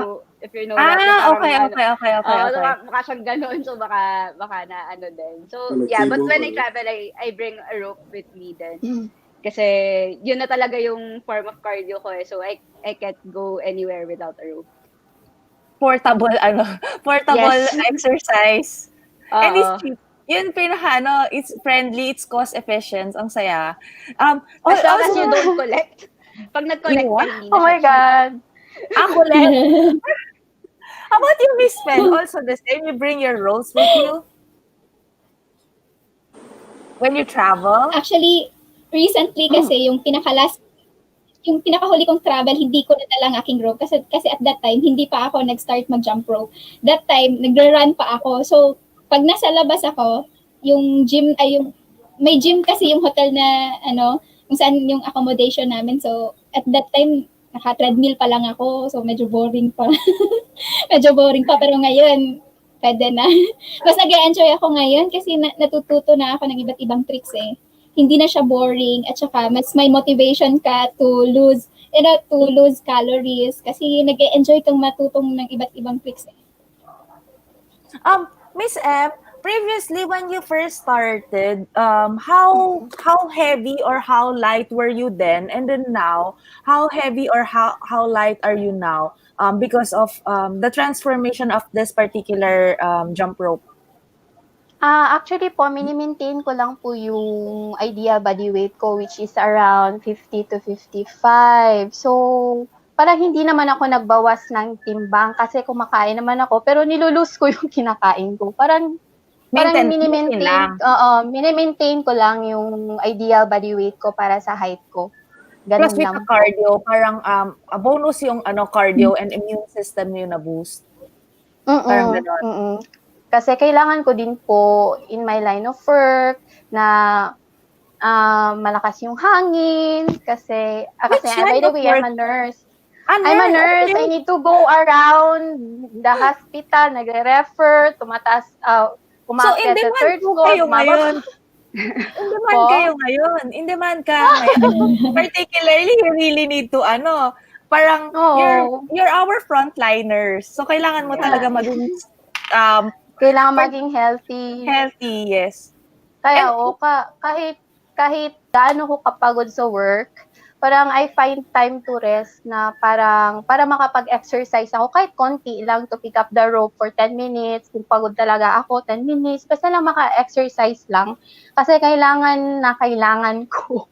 know that. Yung parang okay, okay, okay, okay, so okay. mukha siyang ganoon. So baka na ano din. So Like yeah, but cable when I or travel, I bring a rope with me then. Kasi yun na talaga yung form of cardio ko eh. So I can't go anywhere without a rope. Portable, portable Yes. exercise. And it's Oo. cheap. Yun it's friendly, it's cost efficient, ang saya. As long as Also, you don't collect. Pag you nag-collect ka, what? hindi Oh na siya my cheap. God. Kulit. How about you, Miss Pen? Also the same, you bring your rolls with you when you travel? Actually, recently kasi yung pinakahuli kong travel, hindi ko nadala ang aking rope kasi at that time hindi pa ako nag-start mag-jump rope. That time nagra-run pa ako. So pag nasa labas ako, yung gym ay yung may gym kasi yung hotel na kung saan yung accommodation namin. So at that time naka-treadmill pa lang ako. So medyo boring pa. Medyo boring pa pero ngayon pwede na. Mas nag-enjoy ako ngayon kasi natututo na ako ng iba't ibang tricks eh. Hindi na siya boring at saka mas may motivation ka to lose calories kasi nag-enjoy kang matutong ng iba't ibang tricks eh. Miss M, previously when you first started, how heavy or how light were you then? And then now, how heavy or how light are you now? Because of the transformation of this particular jump rope. Actually po, mini-maintain ko lang po yung ideal body weight ko, which is around 50 to 55. So, parang hindi naman ako nagbawas ng timbang kasi kumakain naman ako, pero nilulus ko yung kinakain ko. Parang Maintain lang. mini-maintain ko lang yung ideal body weight ko para sa height ko. Plus Ganun with lang the po. cardio, parang a bonus yung cardio and immune system yung na-boost. Parang ganon. Kasi kailangan ko din po in my line of work na malakas yung hangin kasi Which by line the of way, I'm work? a nurse. Ano? I'm a nurse. I need to go around the hospital, nagre-refer, tumataas, So, in umakyat sa demand third po floor, kayo ngayon. In demand Po? kayo ngayon. In demand ka ngayon. Particularly, you really need to, parang, Oo. you're our frontliners. So, kailangan mo talaga Yeah. maging Kailangan maging healthy. healthy, yes. Kaya And, kahit gaano ko kapagod sa work, parang I find time to rest na parang para makapag-exercise ako kahit konti lang to pick up the rope for 10 minutes. Kung pagod talaga ako, 10 minutes. Basta lang maka-exercise lang. Kasi kailangan ko.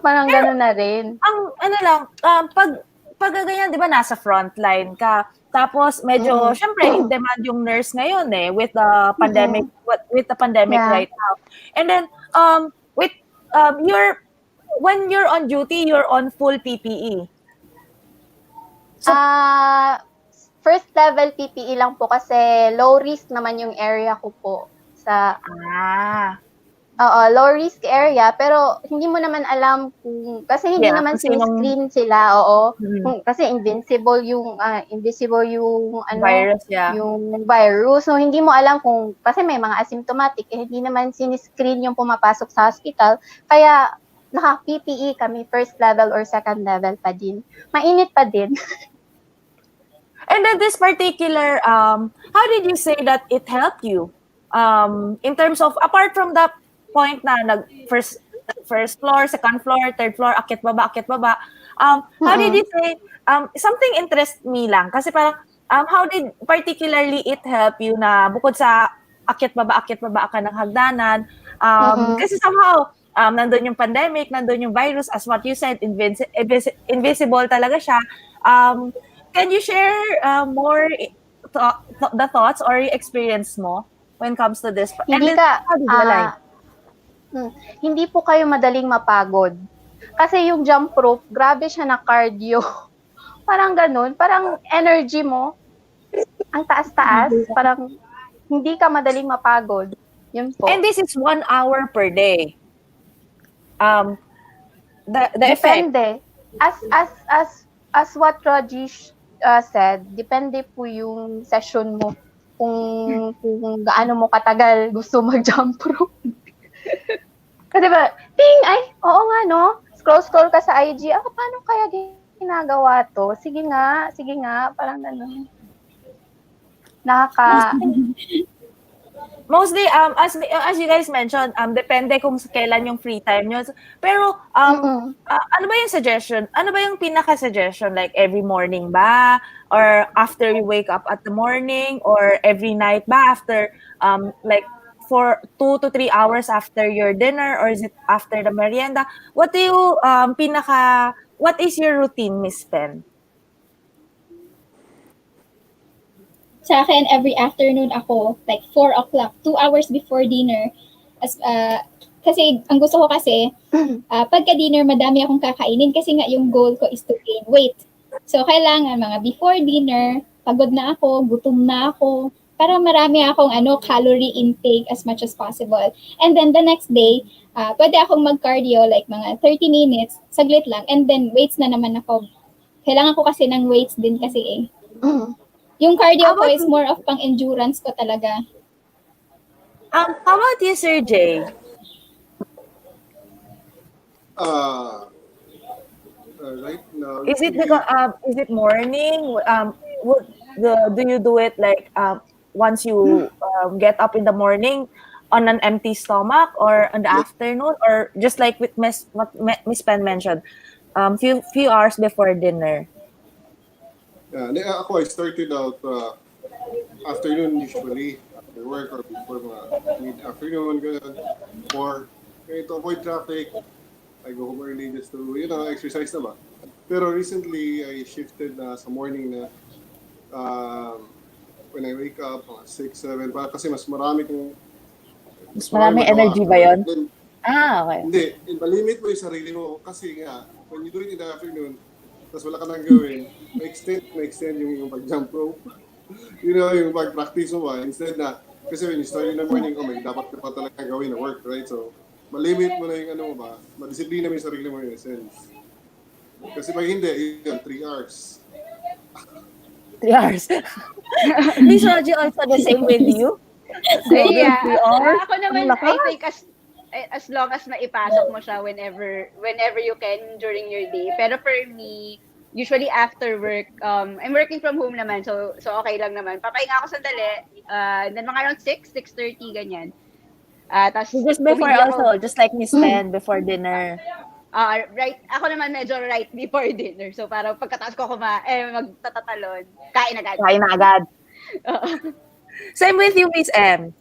Parang pero, gano'n na rin. pag ganyan, di ba, nasa frontline ka, tapos medyo, syempre, in demand yung nurse ngayon with the pandemic, Yeah. right now. And then, with, when you're on duty, you're on full PPE. So, First level PPE lang po kasi low risk naman yung area ko po sa low risk area, pero hindi mo naman alam kasi hindi yeah, naman kung sinong siniscreen sila, kasi invisible yung virus, yeah. yung virus. So hindi mo alam kasi may mga asymptomatic, hindi naman siniscreen yung pumapasok sa hospital. Kaya naka-PPE kami first level or second level pa din. Mainit pa din. And then this particular, how did you say that it helped you? In terms of, apart from the point na first floor, second floor, third floor, akyat baba, how did you say, something interest me lang, kasi parang, how did particularly it help you na bukod sa akyat baba ka ng hagdanan, kasi somehow, nandun yung pandemic, nandun yung virus, as what you said, invisible talaga siya. Can you share more the thoughts or experience mo when it comes to this? Hindi po kayo madaling mapagod. Kasi yung jump rope, grabe siya na cardio. Parang ganun, parang energy mo. ang taas-taas, parang hindi ka madaling mapagod. Yun po. And this is 1 hour per day. The effect. Depende. As what Rajesh said, depende po yung session mo kung gaano mo katagal gusto mag-jump rope. Kasi ba, oo nga no, scroll ka sa IG, paano kaya ginagawa to? Sige nga, parang gano'n. Mostly as you guys mentioned, depende kung kailan yung free time nyo. Pero ano ba yung suggestion? Ano ba yung pinaka-suggestion? Like every morning ba? Or after you wake up at the morning? Or every night ba? After like for 2 to 3 hours after your dinner? Or is it after the merienda? What is your routine, Miss Pen? Sa akin, every afternoon ako, like 4 o'clock, 2 hours before dinner. Kasi, ang gusto ko kasi, pagka-dinner, madami akong kakainin kasi nga yung goal ko is to gain weight. So, kailangan mga before dinner, pagod na ako, gutom na ako, para marami akong calorie intake as much as possible. And then the next day, pwede akong mag-cardio, like mga 30 minutes, saglit lang, and then weights na naman ako. Kailangan ko kasi ng weights din kasi Yung cardio ko is more of pang-endurance ko talaga. How about you, Sir Jay? Right now, Is it morning? Do you do it like once you get up in the morning on an empty stomach, or in the afternoon, or just like with what Miss Pen mentioned, few hours before dinner? Ako, I started out afternoon usually, after work or before mid-afternoon, or to avoid traffic, I go home early just to, exercise na ba. Pero recently, I shifted na sa morning na when I wake up, 6, 7, kasi mas marami energy ba yun? Okay. Hindi, malimit mo yung sarili mo kasi nga, when you do it in the afternoon, tapos wala ka nang gawin, ma-extend yung pag-jump rope. Yung pag-practice mo ba, instead na, kasi when you start in the morning, may dapat ka pa talaga gawin na work, right? So, malimit mo na yung mo ba, madisiplina mo yung sarili mo in a sense. Kasi pag hindi, 3 hours. 3 hours. Miss Rogie, also the same with you? Yeah. 3 hours? Ako naman, I think as long as maipasok mo siya whenever you can during your day. Pero for me, usually after work, I'm working from home naman, so okay lang naman. Papahinga ako sandali, then mga around 6:30, ganyan. Just before also, just like Miss Pen, before dinner. Right, ako naman medyo right before dinner. So parang pagkatapos ko magtatatalon, kain agad. Same with you, Miss M.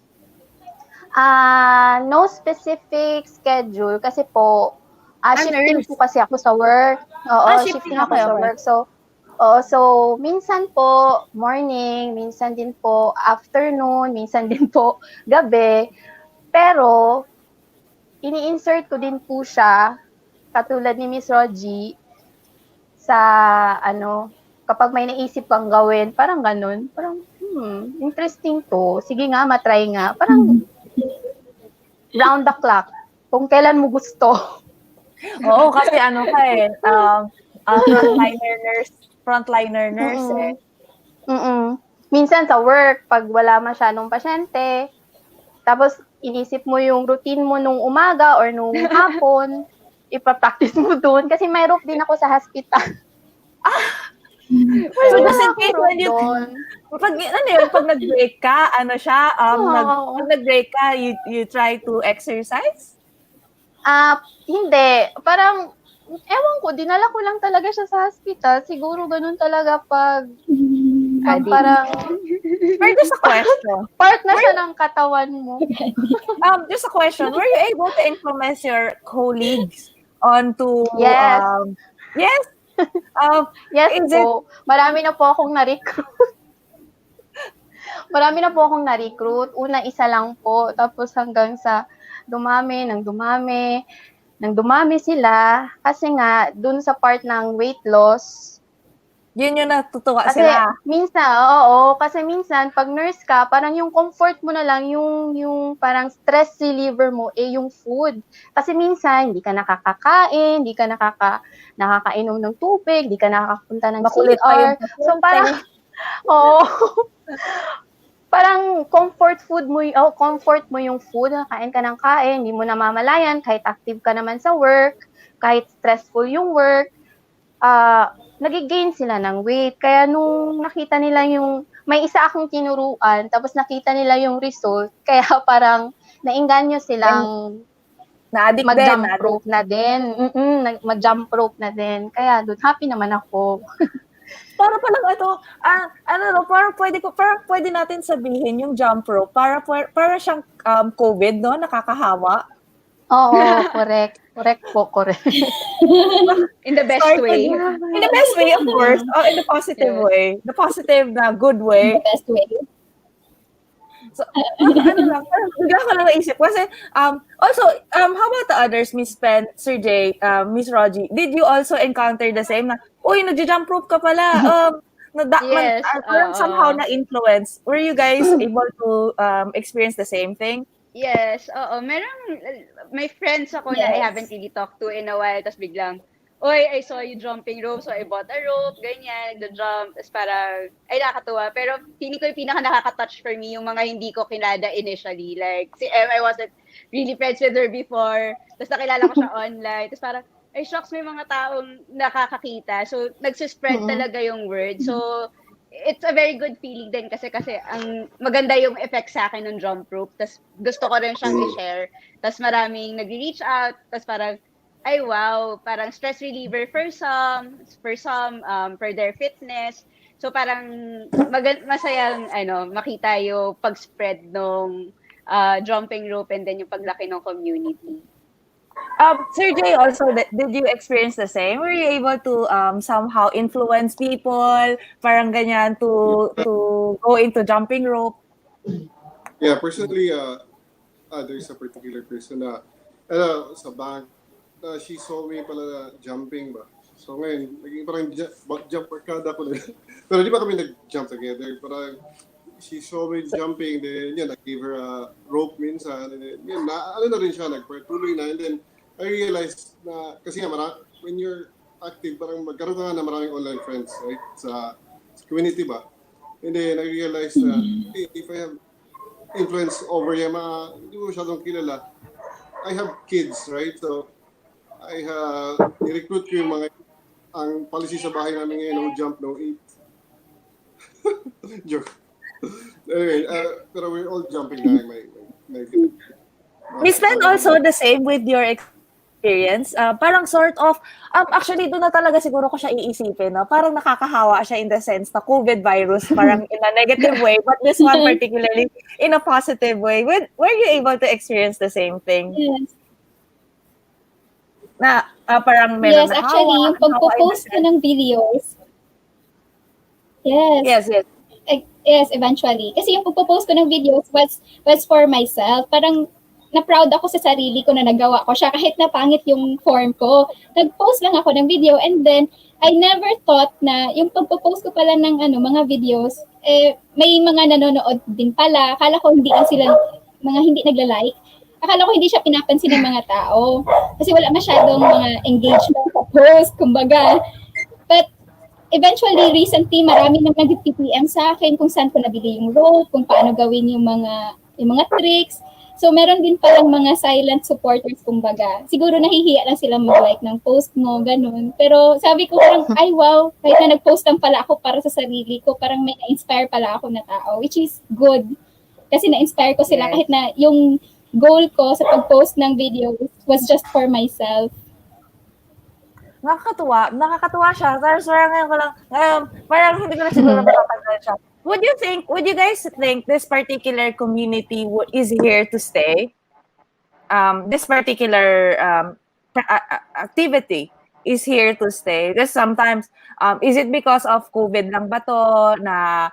No specific schedule kasi po, shifting po kasi ako sa work. Shifting ako sa work. So, minsan po morning, minsan din po afternoon, minsan din po gabi. Pero, ini-insert ko din po siya, katulad ni Miss Rogie, sa kapag may naisip kang gawin, parang ganun. Parang, interesting to. Sige nga, matry nga. Parang, round the clock. Kung kailan mo gusto. Oo, kasi frontliner nurse. Minsan sa work, pag wala masyadong pasyente, tapos inisip mo yung routine mo nung umaga or nung hapon, ipapractice mo doon. Kasi may rope din ako sa hospital. So just in case when pag nag-break ka, pag nag-break ka, you try to exercise? Hindi. Parang, ewan ko, dinala ko lang talaga siya sa hospital. Siguro ganun talaga pag parang Or just a question. Part na siya ng katawan mo. Just a question. Were you able to influence your colleagues onto Yes. Yes? Yes po. Marami na po akong na-recruit. Una, isa lang po. Tapos hanggang sa dumami sila. Kasi nga, dun sa part ng weight loss, Yun yung natutuwa Kasi sila. minsan, oo, kasi minsan pag nurse ka, parang yung comfort mo na lang, yung parang stress reliever mo yung food. Kasi minsan hindi ka nakakakain, hindi ka nakakainom ng tubig, hindi ka nakakapunta ng Makulit pa CR. yung So pasyente. parang oo. Parang comfort mo yung food, kain ka ng kain, hindi mo namamalayan kahit active ka naman sa work, kahit stressful yung work, nagi-gain sila ng weight. Kaya nung nakita nila may isa akong tinuruan, tapos nakita nila yung result, kaya parang naengganyo silang Na-addict din. mag-jump Na-addict. rope na din. Mag-jump rope na din. Kaya doon, happy naman ako. Para palang ito, parang pwede natin sabihin yung jump rope, para siyang COVID, no? Nakakahawa. Oo, correct. Correct po, correct. In the best Started way. in the best way, of course. In the positive Yes. way. The positive na good way. The best way. So, parang bigla ko lang naisip. Kasi, also, how about the others, Miss Pen, Sir J, Miss Rogie? Did you also encounter the same na, uy, nag-jump rope ka pala? Yes. Parang somehow na-influence. Were you guys able to experience the same thing? Yes, oo. May friends ako na I Yes. haven't really talked to in a while, tapos biglang, oy, I saw you jumping rope, so I bought a rope, ganyan, the jump, tapos parang, ay, nakakatuwa. Pero feeling ko yung pinaka nakaka-touch for me, yung mga hindi ko kilala initially. Like, si Em, I wasn't really friends with her before, tapos nakilala ko siya online, tapos parang, ay, shocks, may mga taong nakakakita. So, nagsispread talaga yung word. So, it's a very good feeling din kasi ang maganda yung effect sa akin ng jump rope. Tas gusto ko rin siyang i-share. Tas maraming nag-reach out. Tas parang, ay wow, parang stress reliever for their fitness. So parang masayang makita yung pag-spread ng jumping rope and then yung paglaki ng community. Sir Jay, also, did you experience the same? Were you able to somehow influence people, parang ganyan, to go into jumping rope? Yeah, personally, there's a particular person na sa bank, she saw me pala na jumping ba. So ngayon, naging parang jump arkada ko na. Pero di ba kami nag-jump together? Parang she saw me jumping, then I gave her a rope minsan, and then na rin siya, nagpatuloy na, and then I realized na, kasi nga, when you're active, parang magkaroon ka nga na maraming online friends, right? Sa community ba? And then I realized na, hey, if I have influence over yung hindi mo masyadong kilala, I have kids, right? So, ni-recruit ko yung ang policy sa bahay namin ngayon, no jump, no eat. Joke. Anyway, pero we're all jumping na. Miss Pen, also the same with your experience? Parang sort of, actually doon na talaga siguro ko siya iisipin, no? Parang nakakahawa siya in the sense na COVID virus, parang in a negative way, but this one particularly in a positive way. Were you able to experience the same thing? Yes. Na parang meron Yes, actually, yung pagpo-post ko ng videos. Yes. Yes, eventually. Kasi yung pagpo-post ko ng videos was for myself. Parang na-proud ako sa sarili ko na nagawa ko siya kahit na pangit yung form ko. Nag-post lang ako ng video and then I never thought na yung pagpo-post ko pala ng mga videos, may mga nanonood din pala. Akala ko hindi sila mga hindi nagla-like. Akala ko hindi siya pinapansin ng mga tao. Kasi wala masyadong mga engagement sa post, kumbaga. But eventually, recently, marami nang nag-PPM sa akin kung saan ko nabili yung rope, kung paano gawin yung mga tricks. So, meron din palang mga silent supporters, kumbaga. Siguro nahihiya lang sila mag-like ng post mo, ganun. Pero sabi ko parang, ay wow, kahit na nag-post lang pala ako para sa sarili ko, parang may na-inspire pala ako na tao, which is good. Kasi na-inspire ko sila kahit na yung goal ko sa pag-post ng videos was just for myself. Nakakatuwa siya. Tapos parang hindi ko na siguro makapagdala siya. Would you guys think this particular community is here to stay? This particular activity is here to stay? Because sometimes, is it because of COVID lang ba to na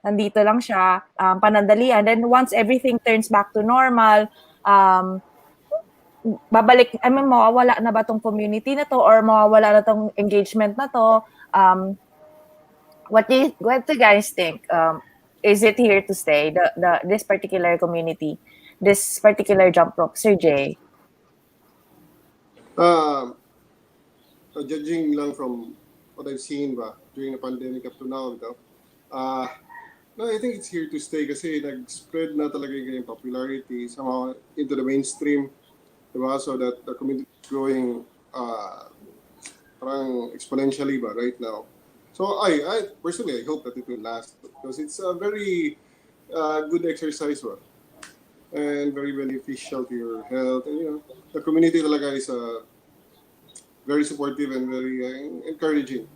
nandito lang siya, panandalian, then once everything turns back to normal, mawawala na ba tong community na to or mawawala na tong engagement na to? What do you guys think? Is it here to stay? This particular community, this particular jump rope, Sir Jay? Um, Judging lang from what I've seen during the pandemic up to now, uh, no, I think it's here to stay kasi nag-spread na talaga yung popularity somehow into the mainstream, diba? So that the community is growing parang exponentially right now. So I personally, I hope that it will last because it's a very good exercise and very beneficial to your health. And the community talaga is very supportive and very encouraging.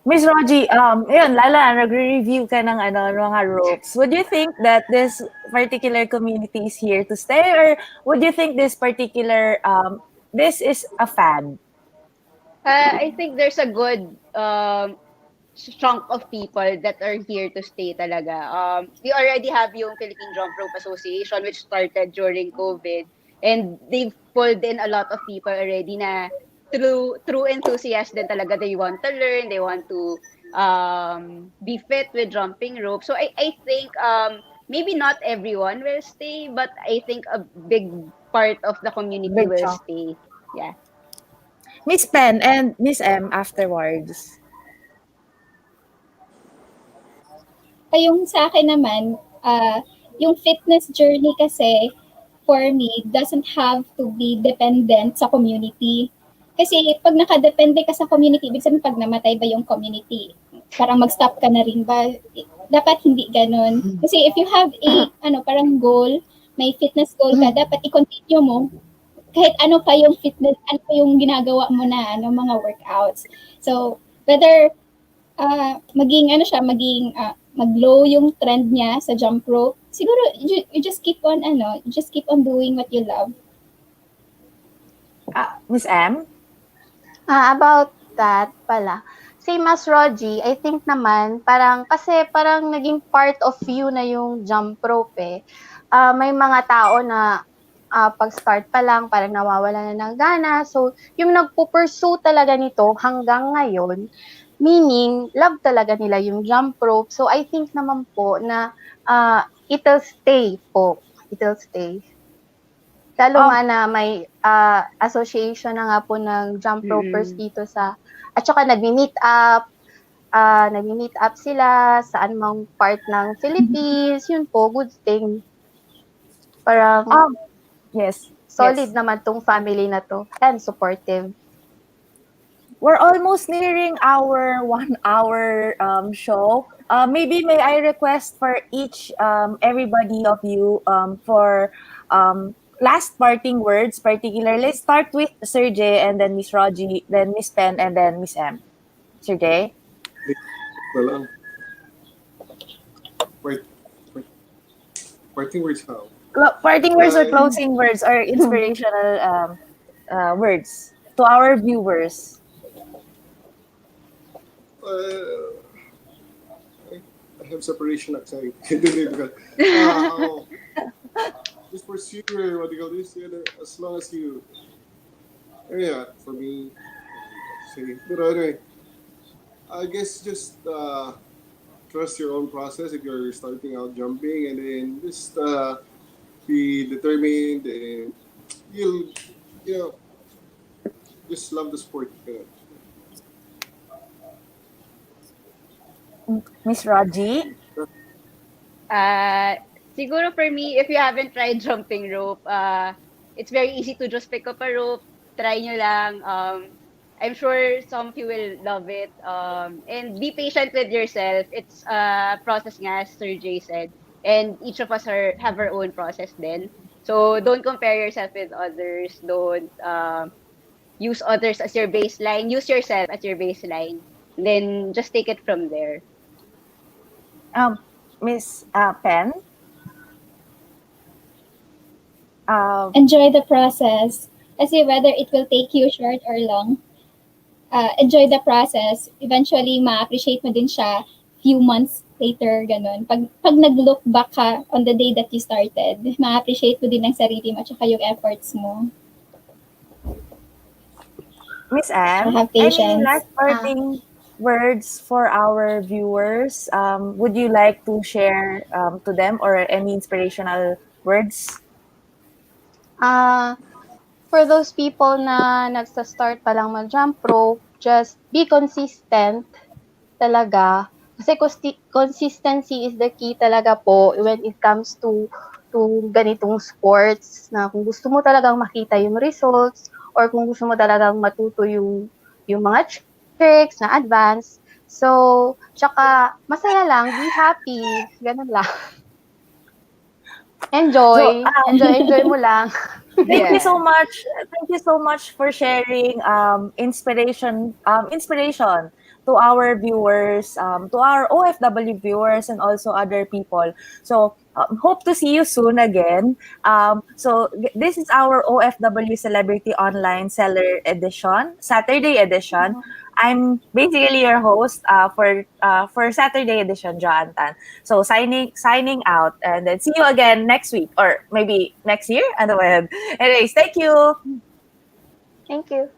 Miss Rogie, yun, Lala, nagre-review ka ng mga ropes. Would you think that this particular community is here to stay, or would you think this particular, this is a fad? I think there's a good chunk of people that are here to stay talaga. We already have yung Philippine Jump Rope Association which started during COVID, and they've pulled in a lot of people already na true enthusiasts din talaga. They want to learn, they want to be fit with jumping rope. So I think maybe not everyone will stay, but I think a big part of the community Big will chunk. stay. Yeah. Miss Pen and Miss M afterwards. Yung sa akin naman, yung fitness journey kasi, for me, doesn't have to be dependent sa community. Kasi pag nakadepende ka sa community, ibig sabihin pag namatay ba yung community, parang mag-stop ka na rin ba? Dapat hindi ganun. Kasi if you have a, parang goal, may fitness goal ka, dapat i-continue mo kahit ano pa yung fitness, ano pa yung ginagawa mo na mga workouts. So, whether maging mag-low yung trend niya sa jump rope, siguro you just keep on doing what you love. Miss M? About that pala, same as Rogie, I think naman, kasi parang naging part of you na yung jump rope eh. May mga tao na pag-start pa lang, parang nawawala na ng gana. So, yung nagpo-pursue talaga nito hanggang ngayon, meaning, love talaga nila yung jump rope. So, I think naman po na it'll stay po. It'll stay. Lalo nga na may association na nga po ng jump ropers dito at saka nagmi-meet up sila sa anumang part ng Philippines. Yun po, good thing. Parang, yes. solid naman tong family na to and supportive. We're almost nearing our 1 hour show. Maybe may I request for each everybody of you for last parting words, particularly. Let's start with Sir Jay and then Miss Rogie, then Miss Pen, and then Miss M. Sir Jay? Well, parting words how? Parting words or closing words or inspirational words to our viewers. I have separation anxiety. Just pursue what do you call this? As long as you, for me, say, but anyway, I guess just trust your own process if you're starting out jumping, and then just be determined, and you'll, just love the sport. Miss Rogie? Siguro for me, if you haven't tried jumping rope, it's very easy to just pick up a rope, try nyo lang. I'm sure some of you will love it. And be patient with yourself. It's a process nga, as Sir Jay said. And each of us have our own process then. So don't compare yourself with others. Don't use others as your baseline. Use yourself as your baseline. Then just take it from there. Miss Pen? Enjoy the process. Kasi whether it will take you short or long, enjoy the process. Eventually, ma-appreciate mo din siya few months later, ganun. Pag nag-look back ka on the day that you started, ma-appreciate mo din ang sarili mo at saka yung efforts mo. Miss M? Have patience. Any last parting words for our viewers would you like to share to them, or any inspirational words? Ah, for those people na nagsa-start pa lang mag-jump rope, just be consistent talaga. Kasi consistency is the key talaga po when it comes to ganitong sports, na kung gusto mo talagang makita yung results or kung gusto mo talagang matuto yung mga tricks na advance. So, tsaka masaya lang, be happy, ganun lang. So Enjoy mo lang. thank you so Yeah. much. Thank you so much for sharing inspiration to our viewers, to our OFW viewers, and also other people. So hope to see you soon again. This is our OFW Celebrity Online Seller Edition, Saturday edition. I'm basically your host for Saturday edition, Joanne Tan. So signing out, and then see you again next week or maybe next year. And then, anyways, thank you. Thank you.